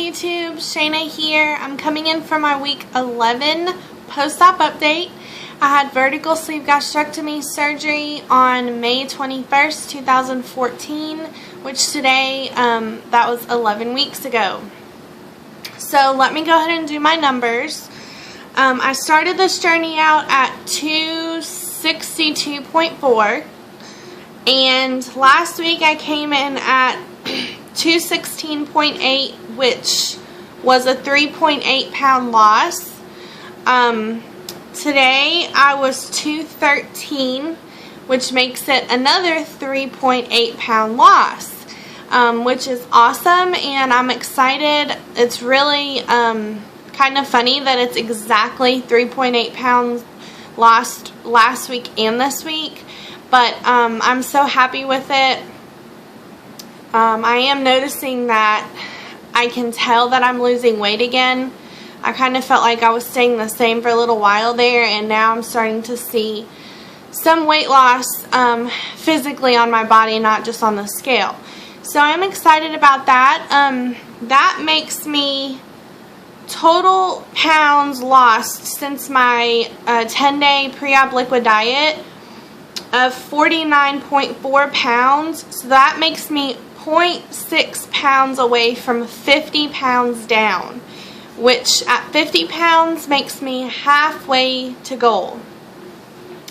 YouTube, Shayna here. I'm coming in for my week 11 post-op update. I had vertical sleeve gastrectomy surgery on May 21st, 2014, which today, that was 11 weeks ago. So let me go ahead and do my numbers. I started this journey out at 262.4, and last week I came in at 216.8, which was a 3.8 pound loss. Today I was 213, which makes it another 3.8 pound loss, which is awesome, and I'm excited. It's really kind of funny that it's exactly 3.8 pounds lost last week and this week, but I'm so happy with it. I am noticing that I can tell that I'm losing weight again. I kind of felt like I was staying the same for a little while there, and now I'm starting to see some weight loss physically on my body, not just on the scale. So I'm excited about that. That makes me total pounds lost since my 10-day pre-op liquid diet of 49.4 pounds. So that makes me 0.6 pounds away from 50 pounds down, which at 50 pounds makes me halfway to goal.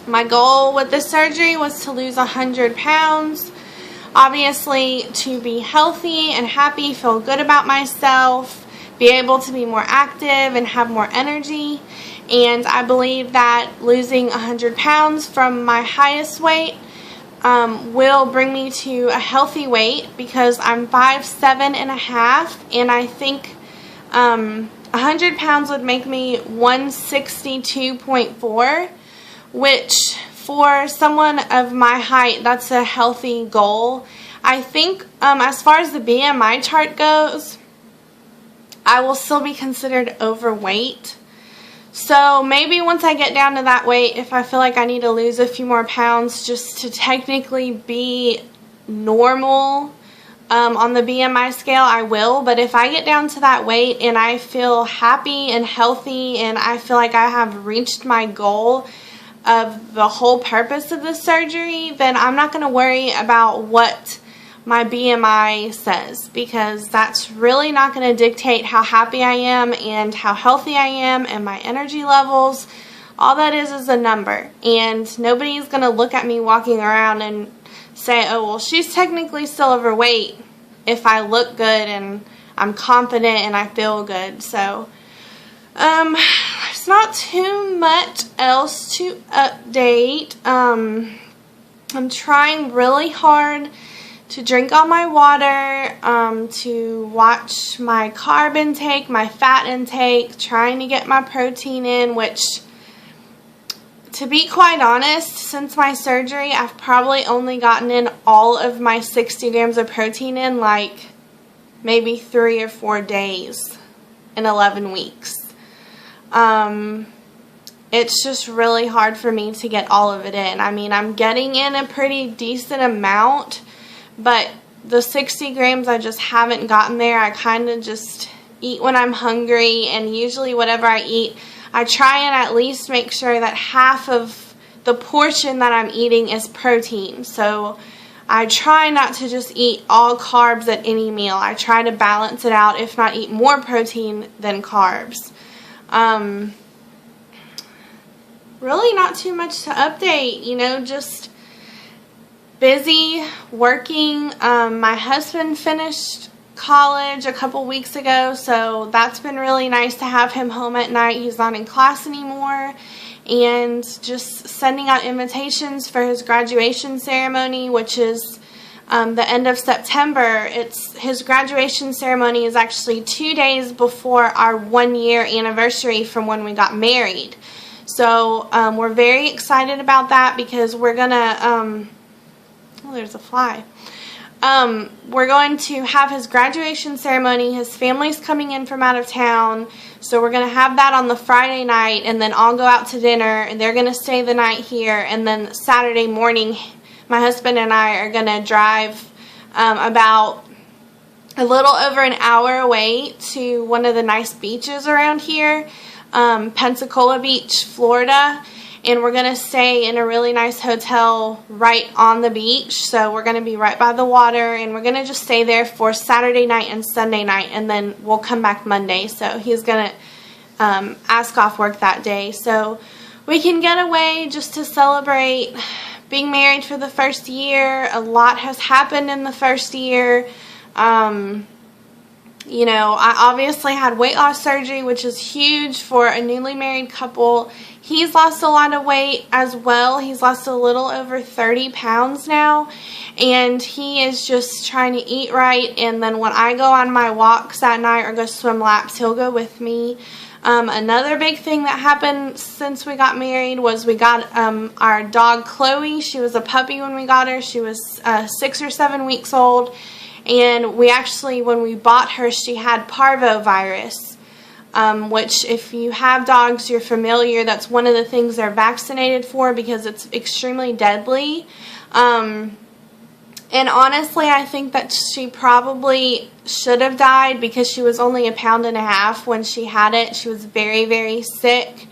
My goal with this surgery was to lose 100 pounds. Obviously, to be healthy and happy, feel good about myself, be able to be more active and have more energy. And I believe that losing 100 pounds from my highest weight will bring me to a healthy weight, because I'm 5'7" and a half, and I think 100 pounds would make me 162.4, which for someone of my height, that's a healthy goal. I think as far as the BMI chart goes, I will still be considered overweight. So maybe once I get down to that weight, if I feel like I need to lose a few more pounds just to technically be normal on the BMI scale, I will. But if I get down to that weight and I feel happy and healthy and I feel like I have reached my goal of the whole purpose of this surgery, then I'm not going to worry about what my BMI says, because that's really not going to dictate how happy I am and how healthy I am and my energy levels. All that is a number, and nobody's going to look at me walking around and say, oh, well, she's technically still overweight, if I look good and I'm confident and I feel good. So there's not too much else to update. I'm trying really hard to drink all my water, to watch my carb intake, my fat intake, trying to get my protein in, which, to be quite honest, since my surgery, I've probably only gotten in all of my 60 grams of protein in like maybe 3 or 4 days in 11 weeks. It's just really hard for me to get all of it in. I mean, I'm getting in a pretty decent amount, but the 60 grams I just haven't gotten there. I kind of just eat when I'm hungry, and usually whatever I eat, I try and at least make sure that half of the portion that I'm eating is protein. So I try not to just eat all carbs at any meal. I try to balance it out, if not eat more protein than carbs. Really not too much to update, you know, just busy working. My husband finished college a couple weeks ago, so that's been really nice to have him home at night. He's not in class anymore, and just sending out invitations for his graduation ceremony, which is the end of September. His graduation ceremony is actually 2 days before our 1-year anniversary from when we got married. So we're very excited about that, because we're gonna oh, there's a fly. We're going to have his graduation ceremony. His family's coming in from out of town, so we're going to have that on the Friday night, and then I'll go out to dinner, and they're going to stay the night here, and then Saturday morning my husband and I are going to drive about a little over an hour away to one of the nice beaches around here, Pensacola Beach, Florida. And we're going to stay in a really nice hotel right on the beach. So we're going to be right by the water, and we're going to just stay there for Saturday night and Sunday night, and then we'll come back Monday. So he's going to ask off work that day. So we can get away just to celebrate being married for the first year. A lot has happened in the first year. You know, I obviously had weight loss surgery, which is huge for a newly married couple. He's lost a lot of weight as well. He's lost a little over 30 pounds now, and he is just trying to eat right. And then when I go on my walks at night or go swim laps, he'll go with me. Another big thing that happened since we got married was we got our dog Chloe. She was a puppy when we got her. She was 6 or 7 weeks old. And we actually, when we bought her, she had parvovirus, which if you have dogs, you're familiar. That's one of the things they're vaccinated for because it's extremely deadly. And honestly, I think that she probably should have died because she was only 1.5 pounds when she had it. She was very, very sick.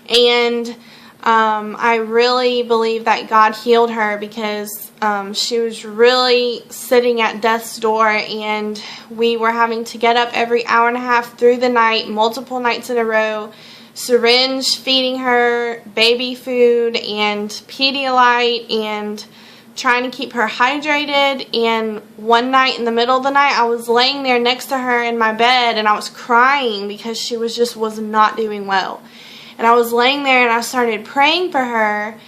And I really believe that God healed her because she was really sitting at death's door, and we were having to get up every hour and a half through the night, multiple nights in a row, syringe feeding her baby food and Pedialyte and trying to keep her hydrated. And one night in the middle of the night, I was laying there next to her in my bed, and I was crying because she was not doing well. And I was laying there, and I started praying for her.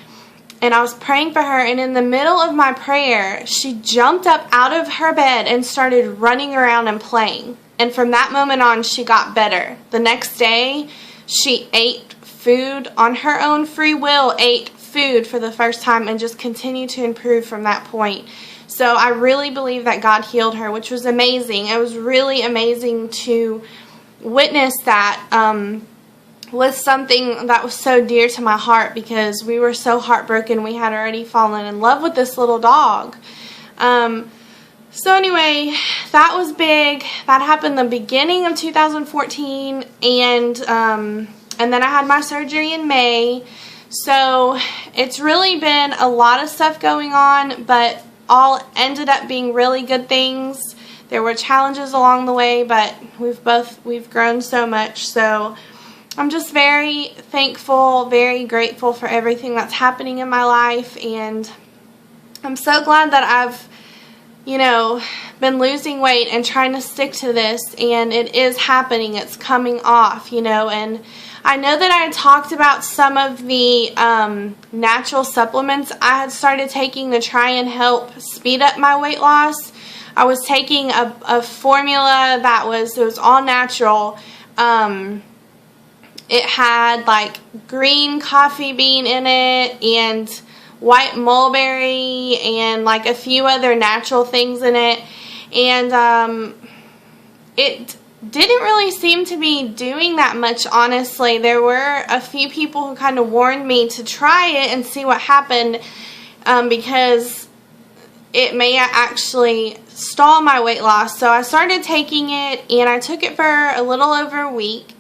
And I was praying for her, and in the middle of my prayer, she jumped up out of her bed and started running around and playing. And from that moment on, she got better. The next day, she ate food on her own free will, ate food for the first time, and just continued to improve from that point. So I really believe that God healed her, which was amazing. It was really amazing to witness that with something that was so dear to my heart, because we were so heartbroken. We had already fallen in love with this little dog. So anyway, that was big. That happened the beginning of 2014, and then I had my surgery in May. So it's really been a lot of stuff going on, but all ended up being really good things. There were challenges along the way, but we've grown so much. So I'm just very thankful, very grateful for everything that's happening in my life, and I'm so glad that I've, been losing weight and trying to stick to this, and it is happening. It's coming off, and I know that I had talked about some of the natural supplements I had started taking to try and help speed up my weight loss. I was taking a formula that was all natural. It had like green coffee bean in it and white mulberry and like a few other natural things in it. And it didn't really seem to be doing that much, honestly. There were a few people who kind of warned me to try it and see what happened because it may actually stall my weight loss. So I started taking it, and I took it for a little over a week.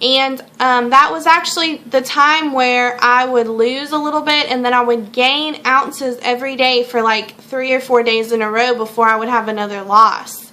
And that was actually the time where I would lose a little bit, and then I would gain ounces every day for like 3 or 4 days in a row before I would have another loss.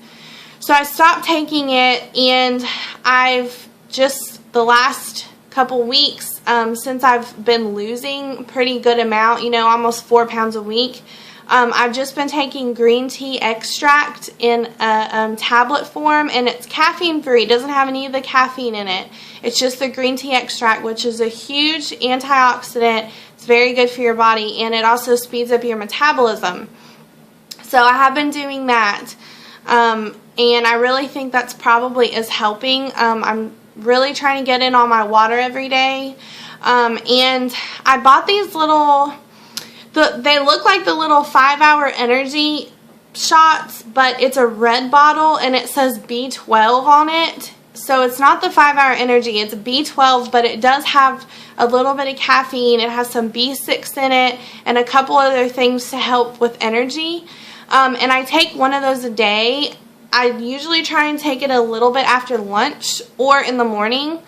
So I stopped taking it, and I've just the last couple weeks, since I've been losing a pretty good amount, almost 4 pounds a week, I've just been taking green tea extract in a tablet form, and it's caffeine free. It doesn't have any of the caffeine in it. It's just the green tea extract, which is a huge antioxidant. It's very good for your body, and it also speeds up your metabolism. So I have been doing that, and I really think that's probably is helping. I'm really trying to get in on my water every day, and I bought these little... They look like the little 5-hour energy shots, but it's a red bottle, and it says B12 on it. So it's not the 5-hour energy, it's B12, but it does have a little bit of caffeine. It has some B6 in it and a couple other things to help with energy. And I take one of those a day, I usually try and take it a little bit after lunch or in the morning.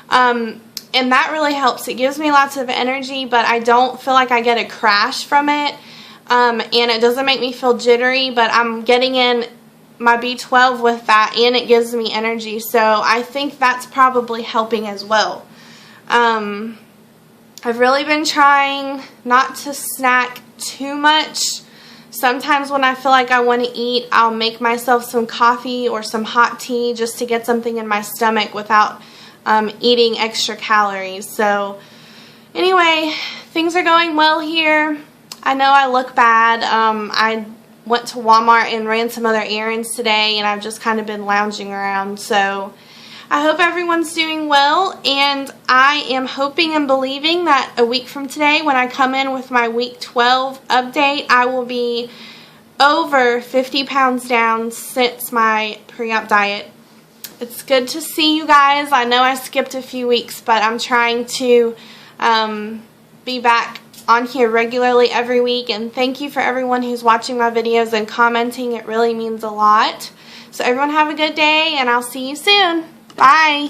And that really helps. It gives me lots of energy, but I don't feel like I get a crash from it. And it doesn't make me feel jittery, but I'm getting in my B12 with that, and it gives me energy. So I think that's probably helping as well. I've really been trying not to snack too much. Sometimes when I feel like I want to eat, I'll make myself some coffee or some hot tea just to get something in my stomach without eating extra calories. So anyway, things are going well here. I know I look bad. I went to Walmart and ran some other errands today, and I've just kind of been lounging around. So I hope everyone's doing well, and I am hoping and believing that a week from today, when I come in with my week 12 update, I will be over 50 pounds down since my pre-op diet. It's good to see you guys. I know I skipped a few weeks, but I'm trying to be back on here regularly every week, and thank you for everyone who's watching my videos and commenting. It really means a lot. So everyone have a good day, and I'll see you soon. Bye.